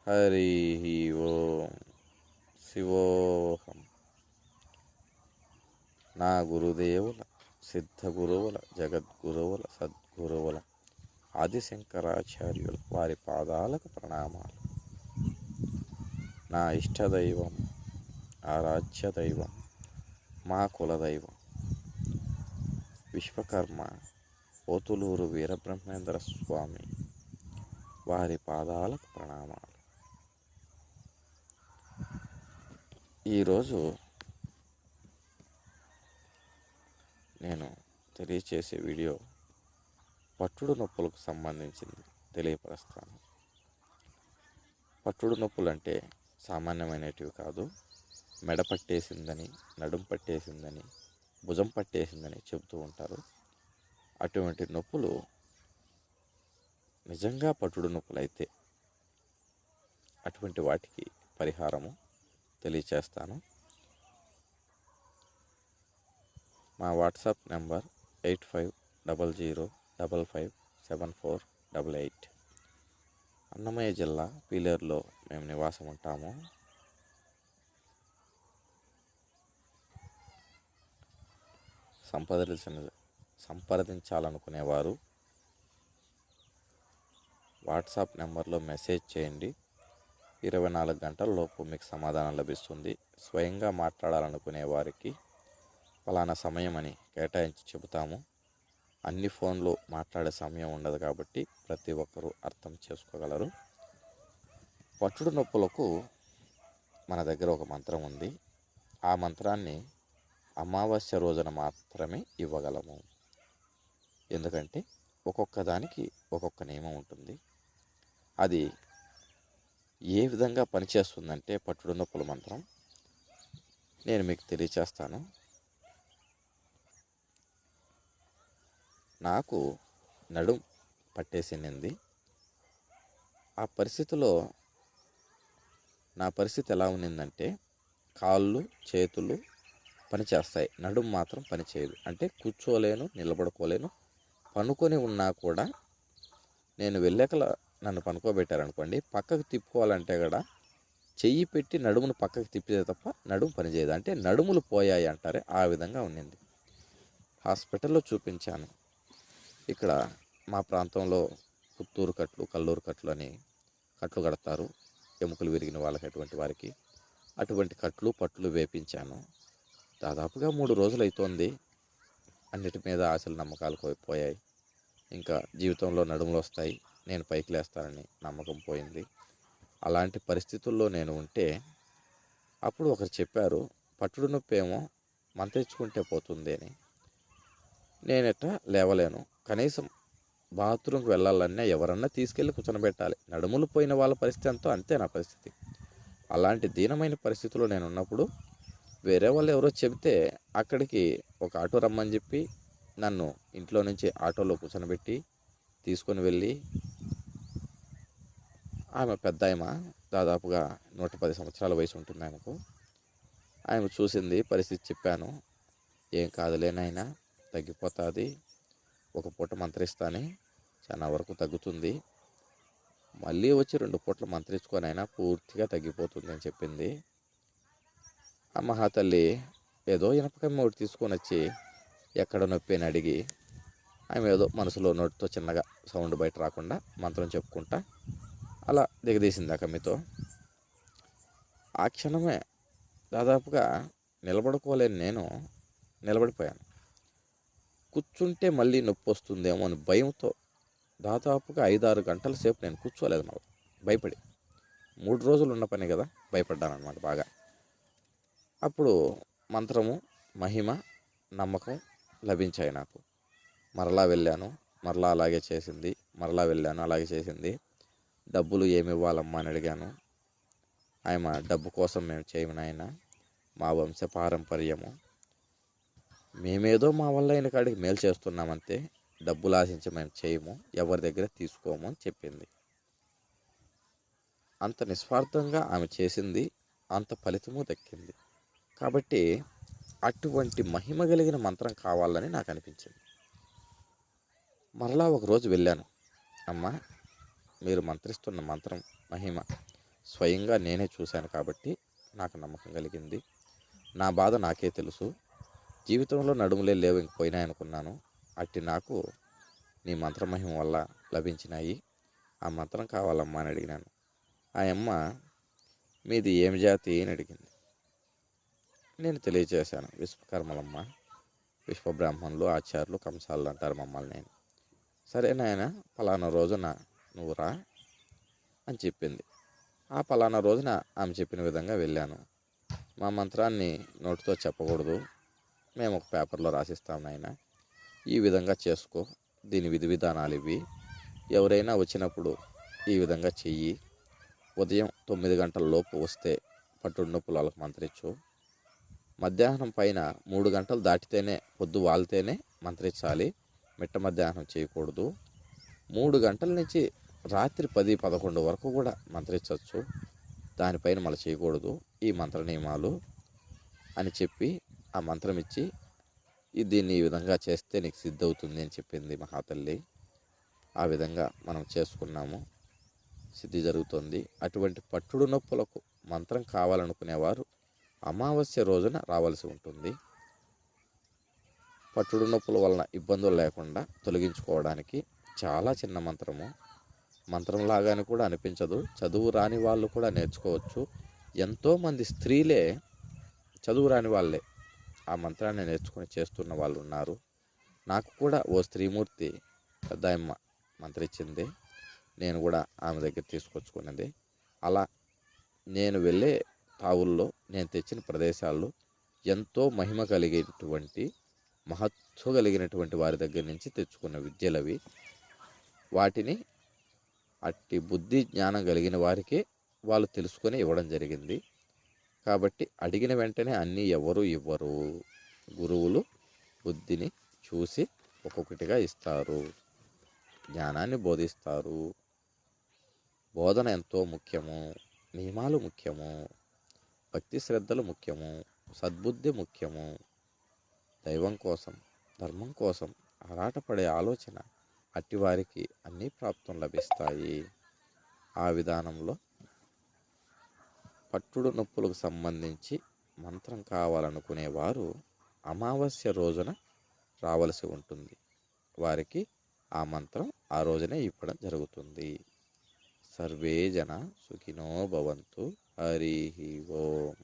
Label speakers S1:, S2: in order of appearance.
S1: హరి ఓం శివోహం. నా గురుదేవుల సిద్ధ గురువుల జగద్గురువుల సద్గురువుల ఆదిశంకరాచార్యుల వారి పాదాలకు ప్రణామాలు. నా ఇష్టదైవం, ఆరాధ్య దైవం, మా కులదైవం విశ్వకర్మ పోతులూరు వీరబ్రహ్మేంద్ర స్వామి వారి పాదాలకు ప్రణామాలు. ఈరోజు నేను తెలియచేసే వీడియో పట్టుడు నొప్పులకు సంబంధించింది తెలియపరుస్తాను. పట్టుడు నొప్పులు అంటే సామాన్యమైనటివి కాదు. మెడ పట్టేసిందని, నడుం పట్టేసిందని, భుజం పట్టేసిందని చెబుతూ ఉంటారు. అటువంటి నొప్పులు నిజంగా పట్టుడు నొప్పులు అయితే అటువంటి వాటికి పరిహారము తెలియచేస్తాను. మా వాట్సాప్ నెంబర్ 8500557488. అన్నమయ్య జిల్లా పీలేరులో మేము నివాసం ఉంటాము. సంప్రదించాలనుకునేవారు వాట్సాప్ నెంబర్లో మెసేజ్ చేయండి. 24 గంటలలోపు మీకు సమాధానం లభిస్తుంది. స్వయంగా మాట్లాడాలనుకునే వారికి ఫలానా సమయం అని కేటాయించి చెబుతాము. అన్ని ఫోన్లు మాట్లాడే సమయం ఉండదు కాబట్టి ప్రతి ఒక్కరూ అర్థం చేసుకోగలరు. పట్టుడు నొప్పులకు మన దగ్గర ఒక మంత్రం ఉంది. ఆ మంత్రాన్ని అమావాస్య రోజున మాత్రమే ఇవ్వగలము. ఎందుకంటే ఒక్కొక్క దానికి ఒక్కొక్క నియమం ఉంటుంది. అది ఏ విధంగా పనిచేస్తుందంటే పట్టుడు నొప్పుల మంత్రం నేను మీకు తెలియచేస్తాను. నాకు నడుం పట్టేసింది. ఆ పరిస్థితిలో నా పరిస్థితి ఎలా ఉన్నిందంటే కాళ్ళు చేతులు పనిచేస్తాయి, నడుం మాత్రం పనిచేయదు. అంటే కూర్చోలేను, నిలబడుకోలేను. పనుకొని ఉన్నా కూడా నేను వెళ్ళాకలా నన్ను పనుకోబెట్టారనుకోండి, పక్కకు తిప్పుకోవాలంటే కూడా చెయ్యి పెట్టి నడుమును పక్కకు తిప్పితే తప్ప నడుము పనిచేయదు. అంటే నడుములు పోయాయి అంటారే, ఆ విధంగా ఉన్నింది. హాస్పిటల్లో చూపించాను. ఇక్కడ మా ప్రాంతంలో పుత్తూరు కట్లు, కల్లూరు కట్లు అని కట్లు కడతారు ఎముకలు విరిగిన వాళ్ళకి. అటువంటి కట్లు పట్లు వేపించాను. దాదాపుగా 3 రోజులు అవుతోంది. అన్నిటి మీద ఆశలు నమ్మకాలు పోయాయి. ఇంకా జీవితంలో నడుములు వస్తాయి, నేను పైకి లేస్తానని నమ్మకం పోయింది. అలాంటి పరిస్థితుల్లో నేను ఉంటే అప్పుడు ఒకరు చెప్పారు, పట్టుడు నొప్పి ఏమో మంత్రించుకుంటే పోతుంది అని. నేనెట్ట లేవలేను, కనీసం బాత్రూమ్కి వెళ్ళాలన్నా ఎవరన్నా తీసుకెళ్ళి కూర్చొనబెట్టాలి. నడుములు పోయిన వాళ్ళ పరిస్థితి ఎంతో అంతే నా పరిస్థితి. అలాంటి దీనమైన పరిస్థితిలో నేను ఉన్నప్పుడు వేరే వాళ్ళు ఎవరో చెబితే అక్కడికి ఒక ఆటో రమ్మని చెప్పి నన్ను ఇంట్లో నుంచి ఆటోలో కూర్చొనబెట్టి తీసుకొని వెళ్ళి, ఆమె పెద్ద ఆమె, దాదాపుగా 110 సంవత్సరాల వయసు ఉంటుంది ఆమెకు. ఆమె చూసింది, పరిస్థితి చెప్పాను. ఏం కాదులేనైనా, తగ్గిపోతుంది, ఒక పూట మంత్రిస్తానే చాలా వరకు తగ్గుతుంది, మళ్ళీ వచ్చి 2 పూటలు మంత్రించుకొని అయినా పూర్తిగా తగ్గిపోతుంది అని చెప్పింది. ఆ మహాతల్లి ఏదో ఇనపకమ్మ ఒకటి తీసుకొని వచ్చి ఎక్కడ నొప్పి అని అడిగి, ఆమె ఏదో మనసులో నోటితో చిన్నగా సౌండ్ బయట రాకుండా మంత్రం చెప్పుకుంటా అలా దిగదీసింది ఆ కమ్మితో. ఆ క్షణమే దాదాపుగా నిలబడుకోలేని నేను నిలబడిపోయాను. కూర్చుంటే మళ్ళీ నొప్పి వస్తుందేమో అని భయంతో దాదాపుగా 5-6 గంటల సేపు నేను కూర్చోలేదు. మళ్ళీ భయపడి, 3 రోజులు ఉన్న పని కదా, భయపడ్డాను అన్నమాట బాగా. అప్పుడు మంత్రము, మహిమ, నమ్మకం లభించాయి నాకు. మరలా వెళ్ళాను, మరలా అలాగే చేసింది. మరలా వెళ్ళాను, అలాగే చేసింది. డబ్బులు ఏమి ఇవ్వాలమ్మా అని అడిగాను. ఆయన డబ్బు కోసం మేము చేయము నాయన, మా వంశ పారంపర్యము, మేమేదో మా వల్ల అయిన కాడికి మేలు చేస్తున్నామంతే, డబ్బులు ఆశించి మేము చేయము, ఎవరి దగ్గర తీసుకోము అని చెప్పింది. అంత నిస్వార్థంగా ఆమె చేసింది, అంత ఫలితము దక్కింది. కాబట్టి అటువంటి మహిమ కలిగిన మంత్రం కావాలని నాకు అనిపించింది. మరలా ఒకరోజు వెళ్ళాను. అమ్మ, మీరు మంత్రిస్తున్న మంత్రం మహిమ స్వయంగా నేనే చూశాను కాబట్టి నాకు నమ్మకం కలిగింది. నా బాధ నాకే తెలుసు. జీవితంలో నడుములే లేవు, ఇంక పోయినాయనుకున్నాను. అట్టి నాకు నీ మంత్రమహిమ వల్ల లభించినాయి. ఆ మంత్రం కావాలమ్మా అని అడిగినాను. ఆ అమ్మ మీది ఏమి జాతి అని అడిగింది. నేను తెలియజేశాను, విశ్వకర్మలమ్మ, విశ్వబ్రాహ్మణులు, ఆచార్యులు, కంసాలు అంటారు మమ్మల్ని. సరే నాయన, పలానా రోజున నువ్వు రా అని చెప్పింది. ఆ పలానా రోజున ఆమె చెప్పిన విధంగా వెళ్ళాను. మా మంత్రాన్ని నోటితో చెప్పకూడదు, మేము ఒక పేపర్లో రాసిస్తాం నాయన, ఈ విధంగా చేసుకో, దీని విధి విధానాలు ఇవి, ఎవరైనా వచ్చినప్పుడు ఈ విధంగా చెయ్యి, ఉదయం 9 గంటల లోపు వస్తే పట్టుడు నొప్పులు వాళ్ళకి మంత్రించు, మధ్యాహ్నం పైన 3 గంటలు దాటితేనే, పొద్దు వాలితేనే మంత్రించాలి, మిట్ట మధ్యాహ్నం చేయకూడదు, 3 గంటల నుంచి రాత్రి 10-11 వరకు కూడా మంత్రించవచ్చు, దానిపైన మళ్ళీ చేయకూడదు, ఈ మంత్ర నియమాలు అని చెప్పి ఆ మంత్రం ఇచ్చి, దీన్ని ఈ విధంగా చేస్తే నీకు సిద్ధవుతుంది అని చెప్పింది మహాతల్లి. ఆ విధంగా మనం చేసుకున్నాము, సిద్ధి జరుగుతుంది. అటువంటి పట్టుడు నొప్పులకు మంత్రం కావాలనుకునేవారు అమావాస్య రోజున రావాల్సి ఉంటుంది. పట్టుడు నొప్పుల వలన ఇబ్బందులు లేకుండా తొలగించుకోవడానికి చాలా చిన్న మంత్రము, మంత్రంలాగానే కూడా అనిపించదు, చదువు రాని వాళ్ళు కూడా నేర్చుకోవచ్చు. ఎంతోమంది స్త్రీలే చదువు రాని వాళ్ళే ఆ మంత్రాన్ని నేర్చుకొని చేస్తున్న వాళ్ళు ఉన్నారు. నాకు కూడా ఓ స్త్రీమూర్తి పెద్దాయమ్మ మంత్రించింది, నేను కూడా ఆమె దగ్గర తీసుకొచ్చుకున్నది. అలా నేను వెళ్ళే తావుల్లో, నేను తెచ్చిన ప్రదేశాల్లో ఎంతో మహిమ కలిగేటువంటి, మహత్వ కలిగినటువంటి వారి దగ్గర నుంచి తెచ్చుకున్న విద్యలవి. వాటిని అట్టి బుద్ధి జ్ఞానం కలిగిన వారికే వాళ్ళు తెలుసుకొని ఇవ్వడం జరిగింది. కాబట్టి అడిగిన వెంటనే అన్నీ ఎవరు ఇవ్వరు, గురువులు బుద్ధిని చూసి ఒక్కొక్కటిగా ఇస్తారు, జ్ఞానాన్ని బోధిస్తారు. బోధన ఎంతో ముఖ్యము, నియమాలు ముఖ్యము, భక్తి శ్రద్ధలు ముఖ్యము, సద్బుద్ధి ముఖ్యము. దైవం కోసం, ధర్మం కోసం ఆరాటపడే ఆలోచన అట్టివారికి అన్నీ ప్రాప్తం లభిస్తాయి. ఆ విధానంలో పట్టుడు నొప్పులకు సంబంధించి మంత్రం కావాలనుకునేవారు అమావాస్య రోజున రావలసి ఉంటుంది. వారికి ఆ మంత్రం ఆ రోజునే ఇవ్వడం జరుగుతుంది. సర్వే జన సుఖినో భవంతు. హరి ఓం.